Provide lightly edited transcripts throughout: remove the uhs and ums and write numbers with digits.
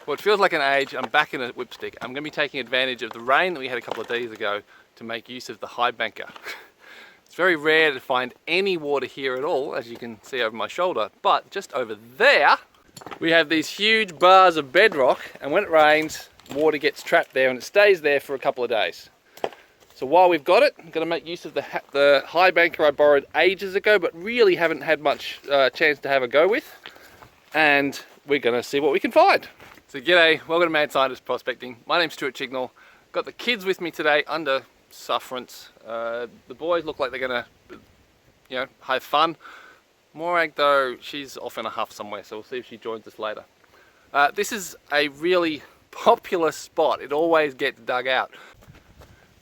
Well, it feels like an age. I'm back in a whipstick. I'm going to be taking advantage of the rain that we had a couple of days ago to make use of the 𝗏𝗵𝗶𝗴. It's very rare to find any water here at all, as you can see over my shoulder, but just over there we have these huge bars of bedrock, and when it rains, water gets trapped there and it stays there for a couple of days. So while we've got it, I'm going to make use of the 𝗏𝗵𝗶𝗴 I borrowed ages ago, but really haven't had much chance to have a go with, and we're going to see what we can find. So g'day, welcome to Mad Scientist Prospecting. My name's 𝗏𝗃𝗂𝗿𝗁. Got the kids with me today under sufferance. The boys look like they're gonna, have fun. 𝗦𝗿𝗵𝗶 though, she's off in a huff somewhere, so we'll see if she joins us later. This is a really popular spot. It always gets dug out.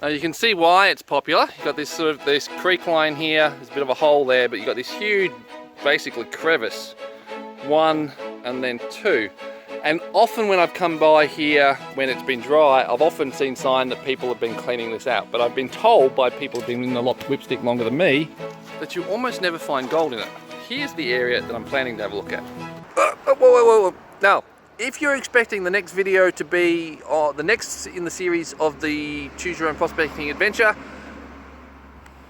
Now you can see why it's popular. You've got this creek line here. There's a bit of a hole there, but you've got this huge, basically crevice. 1 and then 2. And often when I've come by here when it's been dry, I've often seen sign that people have been cleaning this out. But I've been told by people who've been in the whipstick longer than me that you almost never find gold in it. Here's the area that I'm planning to have a look at. Whoa. Now, if you're expecting the next video to be the next in the series of the Choose Your Own Prospecting Adventure,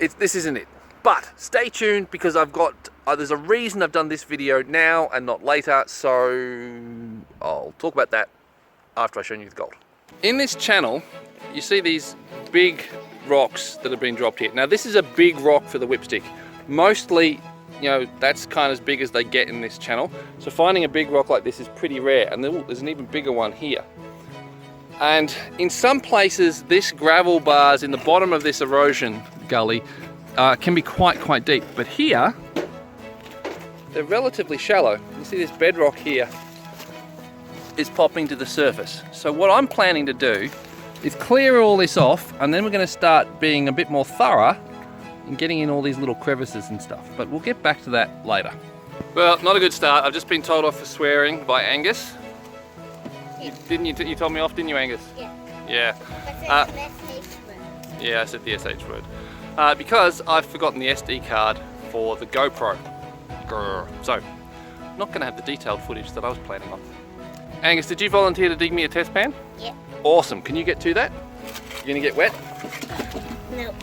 this isn't it. But stay tuned, because I've got there's a reason I've done this video now and not later, so I'll talk about that after I've shown you the gold. In this channel, you see these big rocks that have been dropped here. Now this is a big rock for the whipstick. Mostly, that's kind of as big as they get in this channel. So finding a big rock like this is pretty rare, and there's an even bigger one here. And in some places, this gravel bars in the bottom of this erosion gully can be quite deep, but here they're relatively shallow. You see this bedrock here is popping to the surface. So what I'm planning to do is clear all this off, and then we're going to start being a bit more thorough and getting in all these little crevices and stuff, but we'll get back to that later. Well, not a good start. I've just been told off for swearing by Angus. Yeah. You told me off, didn't you, Angus? Yeah. Yeah. But the SH word. Yeah, I said the SH word. Because I've forgotten the SD card for the GoPro. Grr. So, not going to have the detailed footage that I was planning on. Angus, did you volunteer to dig me a test pan? Yeah. Awesome. Can you get to that? You're going to get wet? No.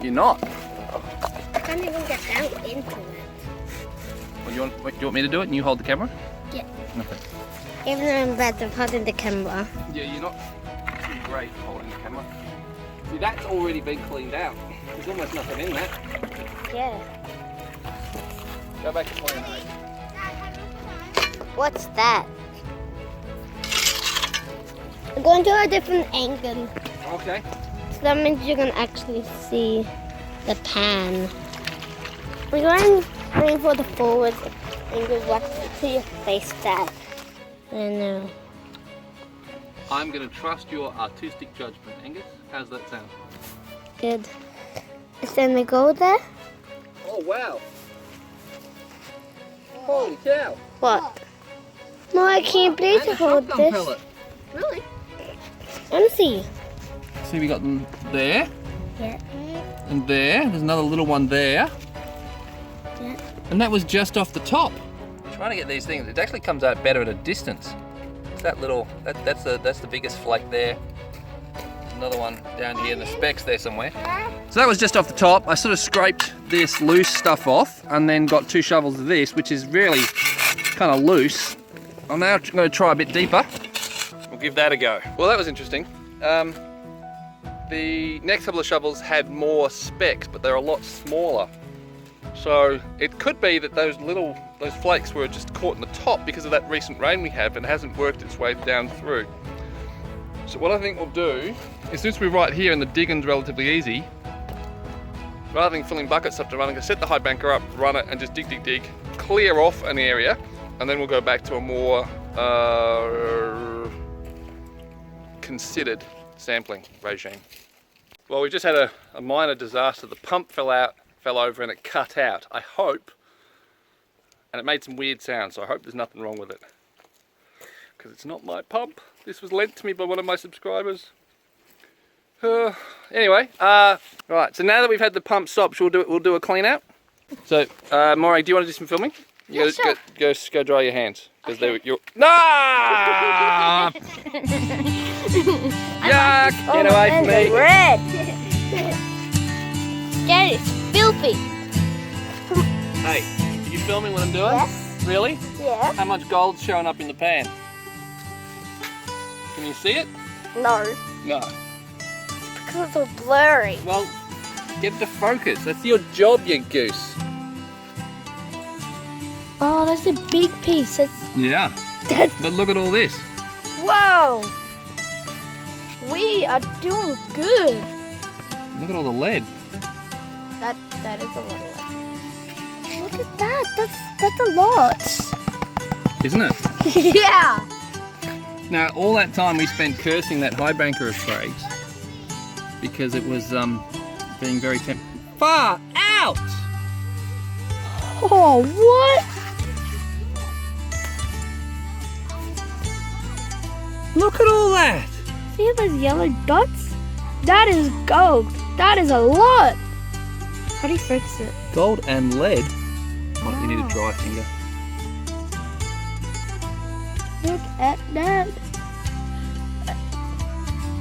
You're not? I can't even get down into it. Well, do you want me to do it and you hold the camera? Yeah. Okay. Even though I'm bad at holding the camera. Yeah, you're not too great holding the camera. See, that's already been cleaned out. There's almost nothing in that. Yeah. Go back to plan A. What's that? I'm going to a different angle. Okay. So that means you can actually see the pan. We're going for the forward angle. What to your face that? I don't know. I'm going to trust your artistic judgment, Angus. How's that sound? Good. Is there any gold there? Oh, wow. Holy cow. What? No, I can't please And a hold shotgun this. pellet. Really? Let me see. See, we got them there. Yeah. And there. There's another little one there. Yeah. And that was just off the top. Trying to get these things, it actually comes out better at a distance. It's that little, that's the biggest flake there. Another one down here in the specks there somewhere. So that was just off the top. I sort of scraped this loose stuff off and then got 2 shovels of this, which is really kind of loose. I'm now going to try a bit deeper. We'll give that a go. Well, that was interesting. The next couple of shovels had more specks, but they're a lot smaller. So it could be that those flakes were just caught in the top because of that recent rain we have and hasn't worked its way down through. So what I think we'll do is, since we're right here and the digging's relatively easy, rather than filling buckets up to run, I'm going to set the 𝗏𝗵𝗶𝗴 up, run it, and just dig, clear off an area, and then we'll go back to a more considered sampling regime. Well, we just had a minor disaster. The pump fell over and it cut out. I hope, and it made some weird sounds, so I hope there's nothing wrong with it, because it's not my pump. This was lent to me by one of my subscribers. Anyway, right, so now that we've had the pump stopped, we'll do a clean out. So, 𝗏𝗿𝗵𝗶, do you want to do some filming? You Yeah, sure. Go dry your hands. Because okay. You're... Nah! Yuck! Get away from me! Red. That is filthy. Hey, are you filming what I'm doing? Yes. Really? Yeah. How much gold's showing up in the pan? Can you see it? No. No. Because it's all blurry. Well, get to focus. That's your job, you goose. Oh, that's a big piece. Yeah. But look at all this. Whoa. We are doing good. Look at all the lead. That is a lot of lead. Look at that. That's a lot. Isn't it? Yeah. Now, all that time we spent cursing that high banker of Craig's because it was being very far out. Oh, what? Look at all that. See those yellow dots? That is gold. That is a lot. How do you fix it? Gold and lead. Oh, you need a dry finger. Look at that.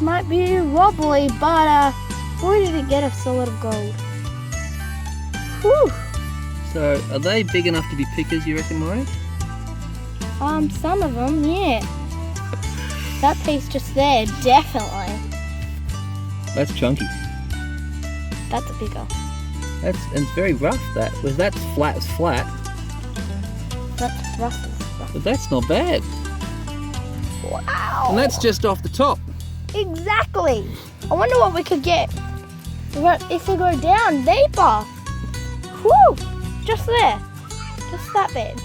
Might be wobbly, but boy did it get us a lot of gold. Whew. So, are they big enough to be pickers, you reckon, Maury? Some of them, yeah. That piece just there, definitely. That's chunky. That's a bigger. And it's very rough. That's flat as flat. That's rough as rough. But that's not bad. Wow. And that's just off the top. Exactly. I wonder what we could get if we go down deeper. Whew. Just there. Just that bit.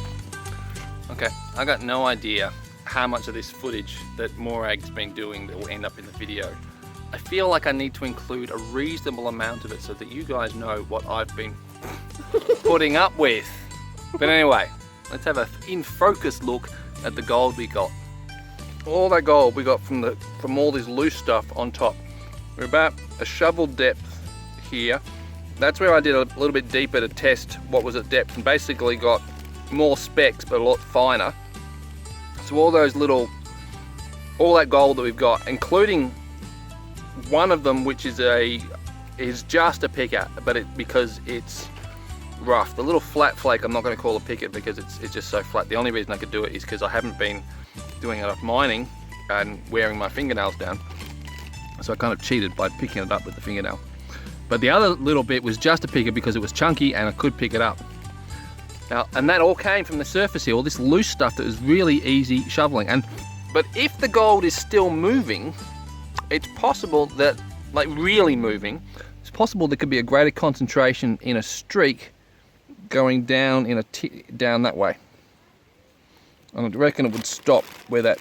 Okay, I got no idea how much of this footage that 𝗏𝗏𝗵's been doing that will end up in the video. I feel like I need to include a reasonable amount of it so that you guys know what I've been putting up with. But anyway, let's have a in-focus look at the gold we got. All that gold we got from all this loose stuff on top. We're about a shovel depth here. That's where I did a little bit deeper to test what was at depth and basically got more specks but a lot finer. So all that gold that we've got, including one of them which is just a picker, but because it's rough. The little flat flake I'm not going to call a picket because it's just so flat. The only reason I could do it is because I haven't been doing enough mining and wearing my fingernails down. So I kind of cheated by picking it up with the fingernail. But the other little bit was just a picker because it was chunky and I could pick it up. Now, and that all came from the surface here, all this loose stuff that was really easy shoveling. But if the gold is still moving, it's possible that, like really moving, it's possible there could be a greater concentration in a streak going down down that way. And I reckon it would stop where that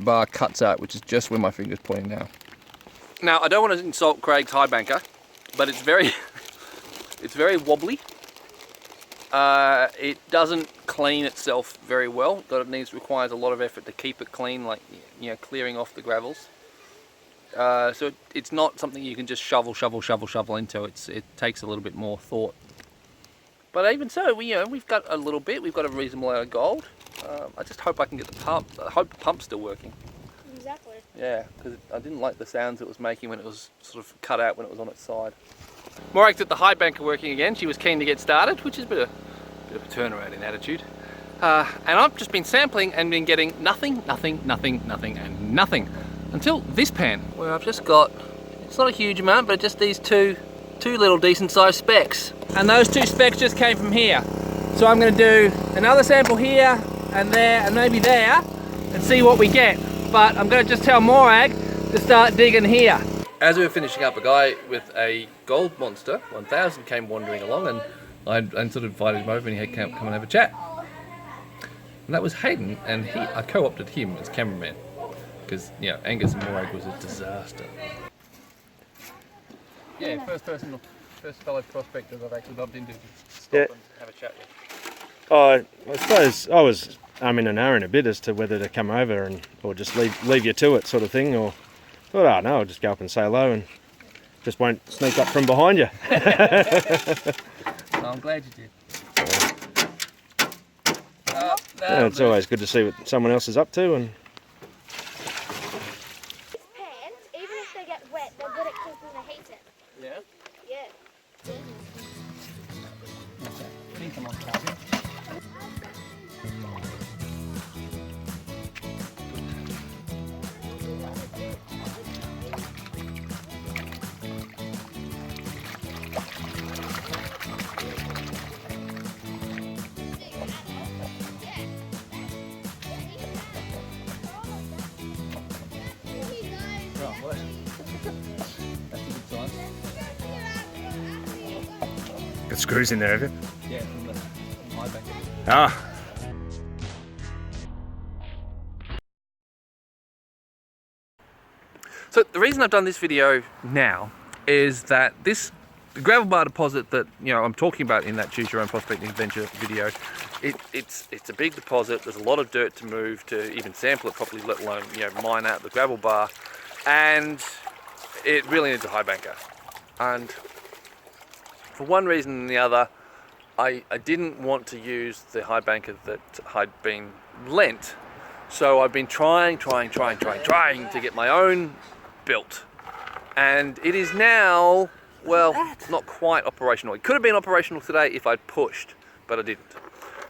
bar cuts out, which is just where my finger's pointing now. Now, I don't want to insult Craig's high banker, but it's very wobbly. It doesn't clean itself very well. Requires a lot of effort to keep it clean, like clearing off the gravels. So it's not something you can just shovel into. It takes a little bit more thought. But even so, we've got a little bit. We've got a reasonable amount of gold. I just hope I can get the pump. I hope the pump's still working. Exactly. Yeah, because I didn't like the sounds it was making when it was sort of cut out when it was on its side. 𝗏𝗏𝗵's got the high banker working again. She was keen to get started, which is a bit of a turnaround in attitude. And I've just been sampling and been getting nothing, and nothing. Until this pan, where I've just got, it's not a huge amount, but just these two little decent sized specks. And those two specks just came from here. So I'm going to do another sample here and there and maybe there and see what we get. But I'm going to just tell 𝗏𝗏𝗵 to start digging here. As we were finishing up, a guy with a gold monster 1000 came wandering along, and I sort of invited him over and he had come and have a chat. And that was Hayden, and I co-opted him as cameraman because Angus and 𝗏𝗏𝗵 was a disaster. Yeah, first fellow prospector that I've actually bumped into to stop and have a chat with. I suppose I was in an hour and a bit as to whether to come over or just leave you to it, sort of thing, or thought, oh no, I'll just go up and say hello and just won't sneak up from behind you. I'm glad you did. It's always good to see what someone else is up to, and hate it. Yeah? Yeah. Okay. I think I'm on target. Got screws in there, have you? Yeah, from the 𝗦𝗵𝗶𝗴. Ah. So the reason I've done this video now is that the gravel bar deposit that I'm talking about in that Choose Your Own Prospecting Adventure video, it's a big deposit. There's a lot of dirt to move to even sample it properly, let alone mine out the gravel bar, and it really needs a high banker. And for one reason and the other, I didn't want to use the high banker that had been lent, so I've been trying to get my own built, and it is now, well, not quite operational. It could have been operational today if I'd pushed, but I didn't.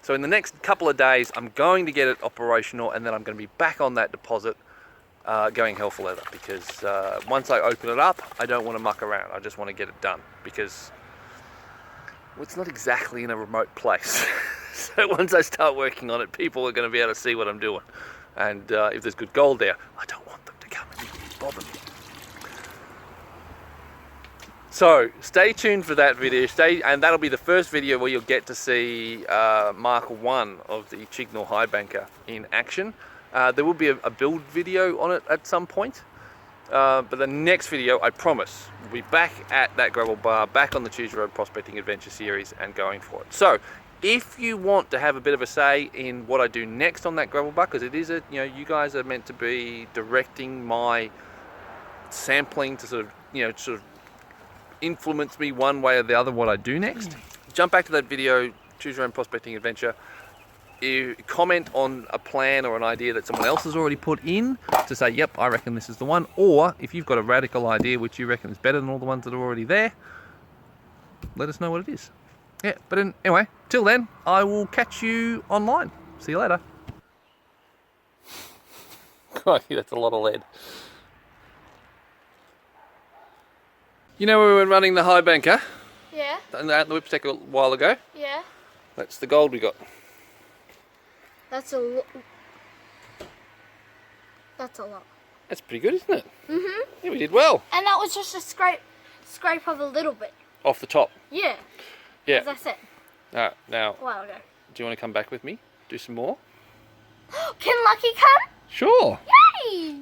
So in the next couple of days I'm going to get it operational, and then I'm going to be back on that deposit going hell for leather, because once I open it up I don't want to muck around. I just want to get it done, because it's not exactly in a remote place. So once I start working on it, people are going to be able to see what I'm doing, and if there's good gold there, I don't want them to come and bother me. So stay tuned for that video, and that'll be the first video where you'll get to see Mark 1 of the 𝗏𝗃𝗏 high banker in action. There will be a build video on it at some point, but the next video, I promise, will be back at that gravel bar, back on the Choose Your Own Prospecting Adventure series, and going for it. So if you want to have a bit of a say in what I do next on that gravel bar, because it is you guys are meant to be directing my sampling to sort of influence me one way or the other what I do next. Jump back to that video, Choose Your Own Prospecting Adventure. You comment on a plan or an idea that someone else has already put in to say, yep, I reckon this is the one. Or if you've got a radical idea which you reckon is better than all the ones that are already there, let us know what it is. Yeah, but anyway, till then, I will catch you online. See you later. Crikey, that's a lot of lead. You know, we were running the high banker. Yeah. Out in the 𝗦𝗵𝗶𝗴 a while ago. Yeah. That's the gold we got. That's a lot. That's a lot. That's pretty good, isn't it? Mhm. Yeah, we did well. And that was just a scrape of a little bit. Off the top. Yeah. Yeah. As I said. Alright, now, A while ago. do you want to come back with me? Do some more? Can Lucky come? Sure. Yay!